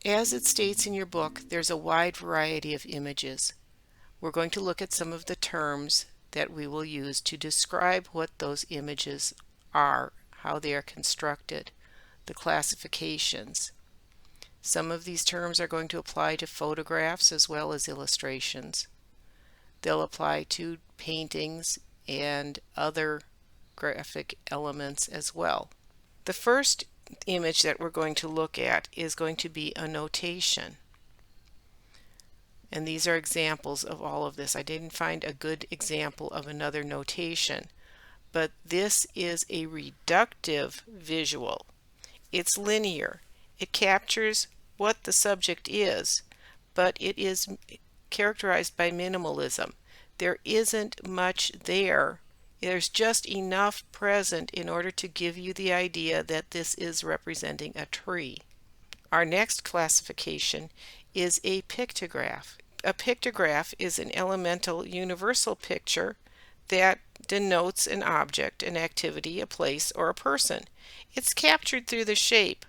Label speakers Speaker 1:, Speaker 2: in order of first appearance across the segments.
Speaker 1: As it states in your book, there's a wide variety of images. We're going to look at some of the terms that we will use to describe what those images are, how they are constructed, the classifications. Some of these terms are going to apply to photographs as well as illustrations. They'll apply to paintings and other graphic elements as well. The first image that we're going to look at is going to be a notation. And these are examples of all of this. I didn't find a good example of another notation, but this is a reductive visual. It's linear. It captures what the subject is, but it is characterized by minimalism. There isn't much there. There's just enough present in order to give you the idea that this is representing a tree. Our next classification is a pictograph. A pictograph is an elemental universal picture that denotes an object, an activity, a place, or a person. It's captured through the shape.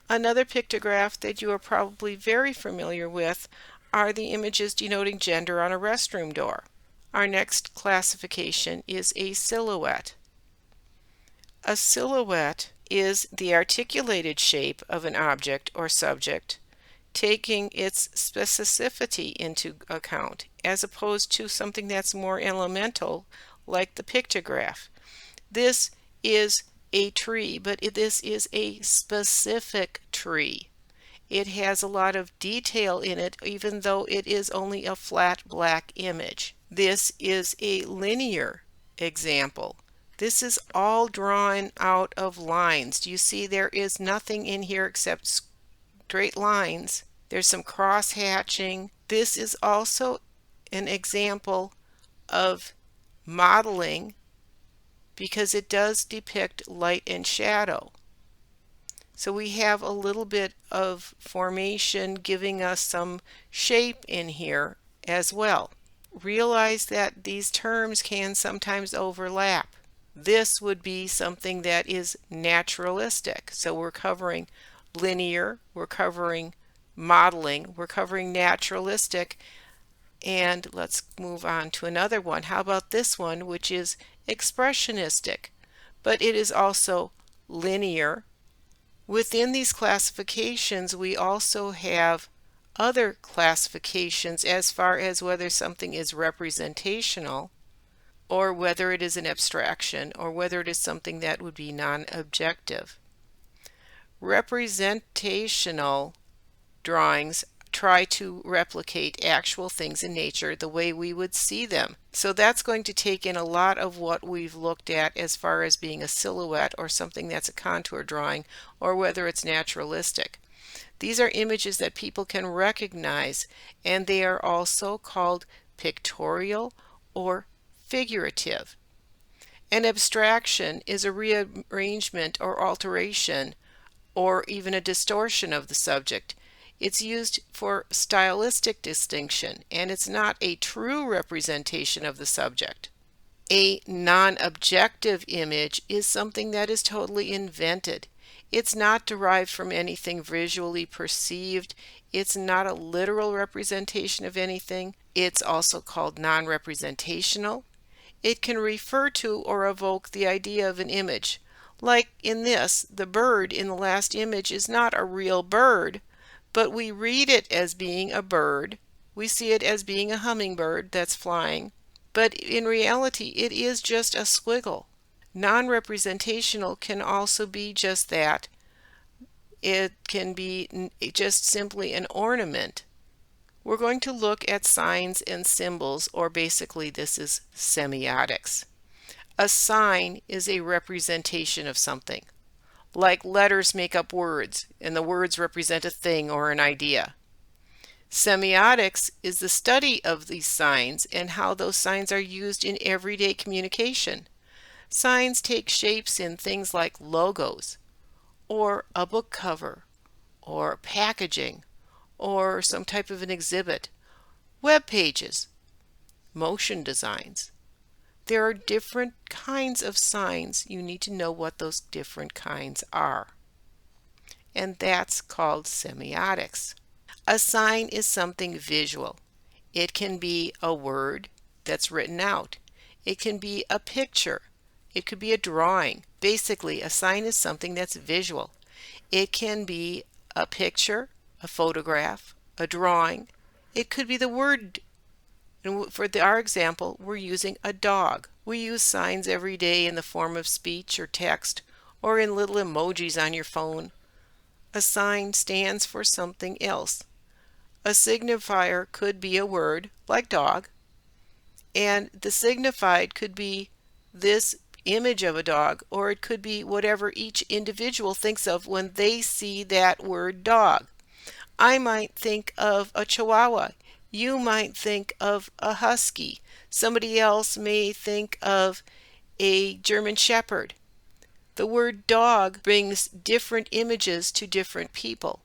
Speaker 1: Another pictograph that you are probably very familiar with are the images denoting gender on a restroom door. Our next classification is a silhouette. A silhouette is the articulated shape of an object or subject, taking its specificity into account, as opposed to something that's more elemental, like the pictograph. This is a tree, but this is a specific tree. It has a lot of detail in it, even though it is only a flat black image. This is a linear example. This is all drawn out of lines. Do you see there is nothing in here except straight lines? There's some cross hatching. This is also an example of modeling because it does depict light and shadow. So we have a little bit of formation giving us some shape in here as well. Realize that these terms can sometimes overlap. This would be something that is naturalistic. So we're covering linear, we're covering modeling, we're covering naturalistic, and let's move on to another one. How about this one, which is expressionistic, but it is also linear. Within these classifications, we also have other classifications as far as whether something is representational or whether it is an abstraction or whether it is something that would be non-objective. Representational drawings try to replicate actual things in nature the way we would see them. So that's going to take in a lot of what we've looked at as far as being a silhouette or something that's a contour drawing, or whether it's naturalistic. These are images that people can recognize, and they are also called pictorial or figurative. An abstraction is a rearrangement or alteration or even a distortion of the subject. It's used for stylistic distinction, and it's not a true representation of the subject. A non-objective image is something that is totally invented. It's not derived from anything visually perceived. It's not a literal representation of anything. It's also called non-representational. It can refer to or evoke the idea of an image. Like in this, the bird in the last image is not a real bird, but we read it as being a bird. We see it as being a hummingbird that's flying, but in reality it is just a squiggle. Non-representational can also be just that. It can be just simply an ornament. We're going to look at signs and symbols, or basically this is semiotics. A sign is a representation of something. Like letters make up words, and the words represent a thing or an idea. Semiotics is the study of these signs and how those signs are used in everyday communication. Signs take shapes in things like logos, or a book cover, or packaging, or some type of an exhibit, web pages, motion designs. There are different kinds of signs. You need to know what those different kinds are. and that's called semiotics. A sign is something visual. It can be a word that's written out. It can be a picture. It could be a drawing. Basically, a sign is something that's visual. It can be a picture, a photograph, a drawing. It could be the word. And for our example, we're using a dog. We use signs every day in the form of speech or text or in little emojis on your phone. A sign stands for something else. A signifier could be a word, like dog, and the signified could be this image of a dog, or it could be whatever each individual thinks of when they see that word dog. I might think of a Chihuahua. You might think of a Husky. Somebody else may think of a German Shepherd. The word dog brings different images to different people.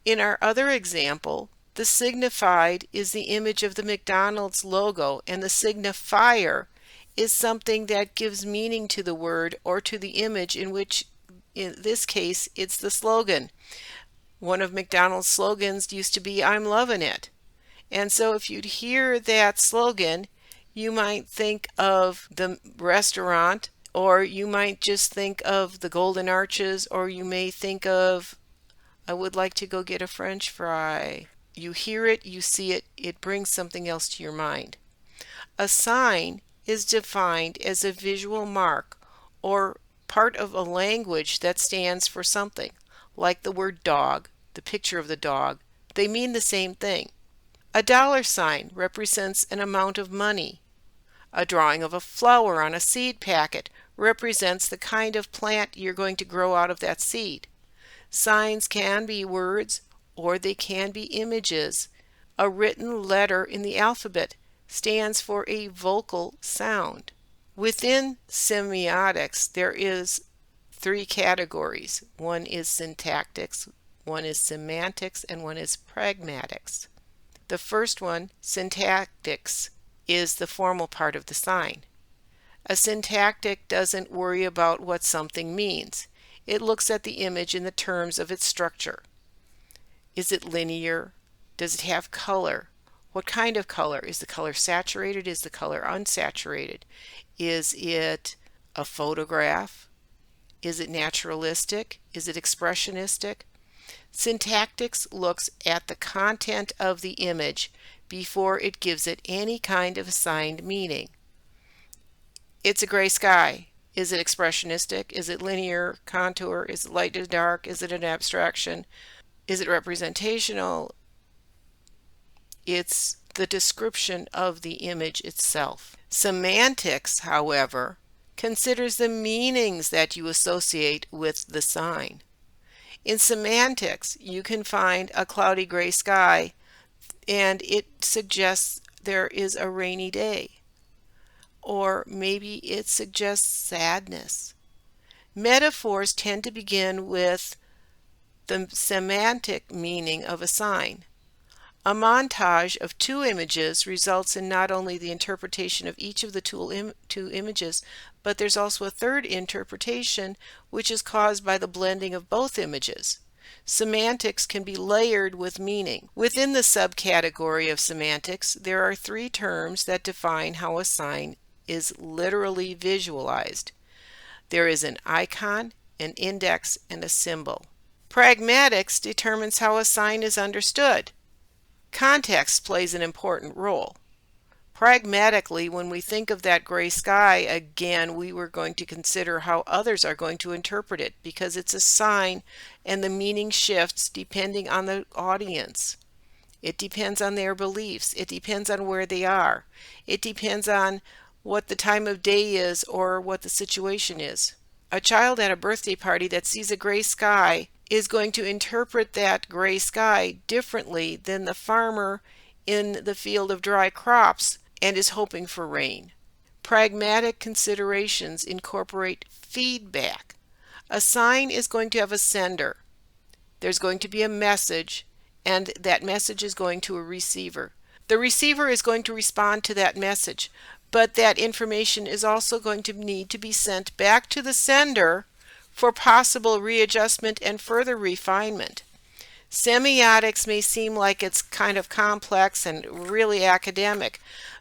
Speaker 1: In our other example, the signified is the image of the McDonald's logo, and the signifier is something that gives meaning to the word or to the image, in which, in this case, it's the slogan. One of McDonald's slogans used to be, "I'm loving it." And so if you'd hear that slogan, you might think of the restaurant, or you might just think of the Golden Arches, or you may think of, "I would like to go get a French fry." You hear it, you see it, it brings something else to your mind. A sign is defined as a visual mark or part of a language that stands for something, like the word dog, the picture of the dog. They mean the same thing. A dollar sign represents an amount of money. A drawing of a flower on a seed packet represents the kind of plant you're going to grow out of that seed. Signs can be words or they can be images. A written letter in the alphabet stands for a vocal sound. Within semiotics, there is 3 categories. One is syntactics, one is semantics, and one is pragmatics. The first one, syntactics, is the formal part of the sign. A syntactic doesn't worry about what something means. It looks at the image in the terms of its structure. Is it linear? Does it have color? What kind of color? Is the color saturated? Is the color unsaturated? Is it a photograph? Is it naturalistic? Is it expressionistic? Syntactics looks at the content of the image before it gives it any kind of assigned meaning. It's a gray sky. Is it expressionistic? Is it linear, contour? Is it light to dark? Is it an abstraction? Is it representational? It's the description of the image itself. Semantics, however, considers the meanings that you associate with the sign. In semantics, you can find a cloudy gray sky and it suggests there is a rainy day. Or maybe it suggests sadness. Metaphors tend to begin with the semantic meaning of a sign. A montage of 2 images results in not only the interpretation of each of the 2 images, but there's also a third interpretation which is caused by the blending of both images. Semantics can be layered with meaning. Within the subcategory of semantics, there are 3 terms that define how a sign is literally visualized. There is an icon, an index, and a symbol. Pragmatics determines how a sign is understood. Context plays an important role. Pragmatically, when we think of that gray sky, again, we were going to consider how others are going to interpret it, because it's a sign and the meaning shifts depending on the audience. It depends on their beliefs. It depends on where they are. It depends on what the time of day is or what the situation is. A child at a birthday party that sees a gray sky is going to interpret that gray sky differently than the farmer in the field of dry crops and is hoping for rain. Pragmatic considerations incorporate feedback. A sign is going to have a sender. There's going to be a message, and that message is going to a receiver. The receiver is going to respond to that message, but that information is also going to need to be sent back to the sender for possible readjustment and further refinement. Semiotics may seem like it's kind of complex and really academic,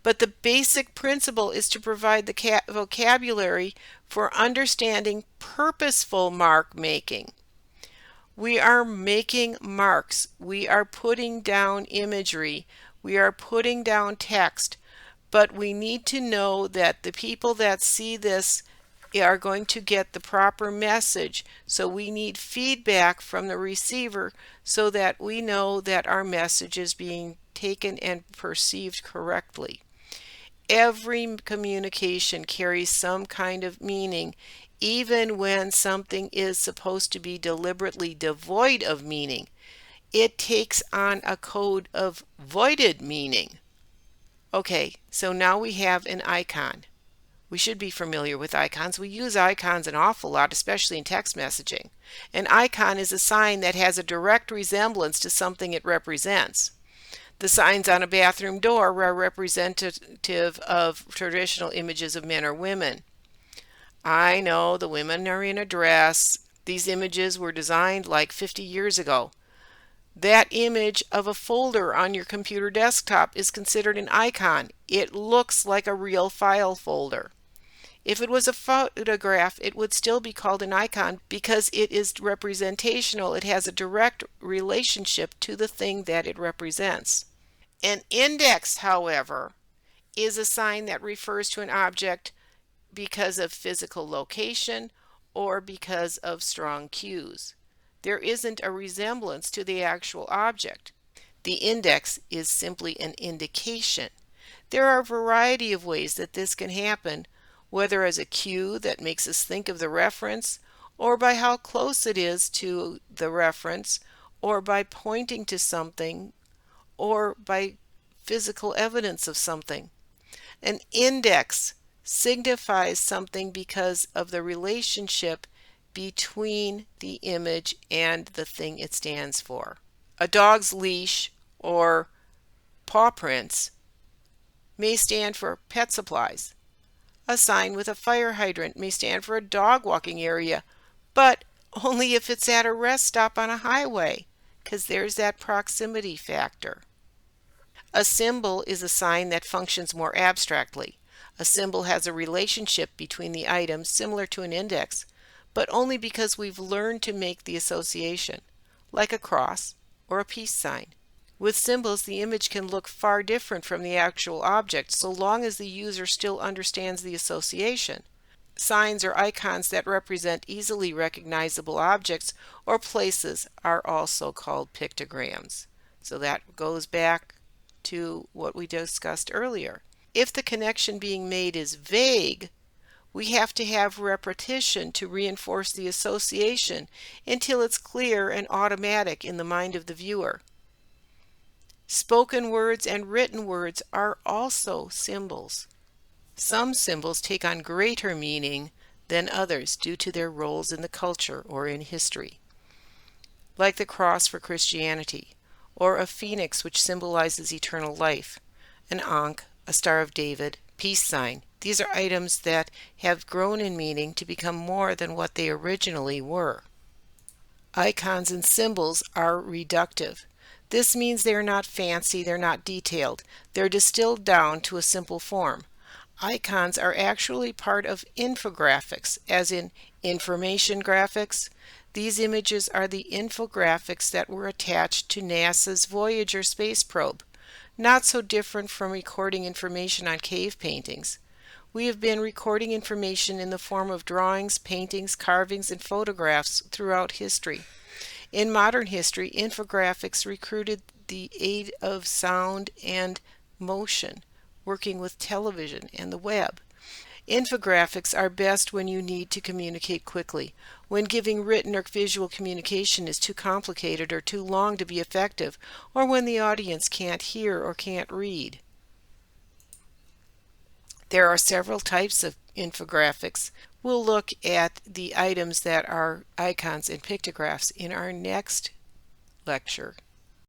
Speaker 1: but the basic principle is to provide the vocabulary for understanding purposeful mark making. We are making marks. We are putting down imagery. We are putting down text. But we need to know that the people that see this are going to get the proper message. So we need feedback from the receiver so that we know that our message is being taken and perceived correctly. Every communication carries some kind of meaning, even when something is supposed to be deliberately devoid of meaning. It takes on a code of voided meaning. Okay, so now we have an icon. We should be familiar with icons. We use icons an awful lot, especially in text messaging. An icon is a sign that has a direct resemblance to something it represents. The signs on a bathroom door are representative of traditional images of men or women. I know the women are in a dress. These images were designed like 50 years ago. That image of a folder on your computer desktop is considered an icon. It looks like a real file folder. If it was a photograph, it would still be called an icon because it is representational. It has a direct relationship to the thing that it represents. An index, however, is a sign that refers to an object because of physical location or because of strong cues. There isn't a resemblance to the actual object. The index is simply an indication. There are a variety of ways that this can happen, whether as a cue that makes us think of the reference, or by how close it is to the reference, or by pointing to something, or by physical evidence of something. An index signifies something because of the relationship between the image and the thing it stands for. A dog's leash or paw prints may stand for pet supplies. A sign with a fire hydrant may stand for a dog walking area, but only if it's at a rest stop on a highway, because there's that proximity factor. A symbol is a sign that functions more abstractly. A symbol has a relationship between the items similar to an index, but only because we've learned to make the association, like a cross or a peace sign. With symbols, the image can look far different from the actual object so long as the user still understands the association. Signs or icons that represent easily recognizable objects or places are also called pictograms. So that goes back to what we discussed earlier. If the connection being made is vague, we have to have repetition to reinforce the association until it's clear and automatic in the mind of the viewer. Spoken words and written words are also symbols. Some symbols take on greater meaning than others due to their roles in the culture or in history, like the cross for Christianity, or a phoenix which symbolizes eternal life, an ankh, a Star of David, peace sign. These are items that have grown in meaning to become more than what they originally were. Icons and symbols are reductive. This means they are not fancy, they're not detailed. They're distilled down to a simple form. Icons are actually part of infographics, as in information graphics. These images are the infographics that were attached to NASA's Voyager space probe. Not so different from recording information on cave paintings. We have been recording information in the form of drawings, paintings, carvings, and photographs throughout history. In modern history, infographics recruited the aid of sound and motion, working with television and the web. Infographics are best when you need to communicate quickly, when giving written or visual communication is too complicated or too long to be effective, or when the audience can't hear or can't read. There are several types of infographics. We'll look at the items that are icons and pictographs in our next lecture.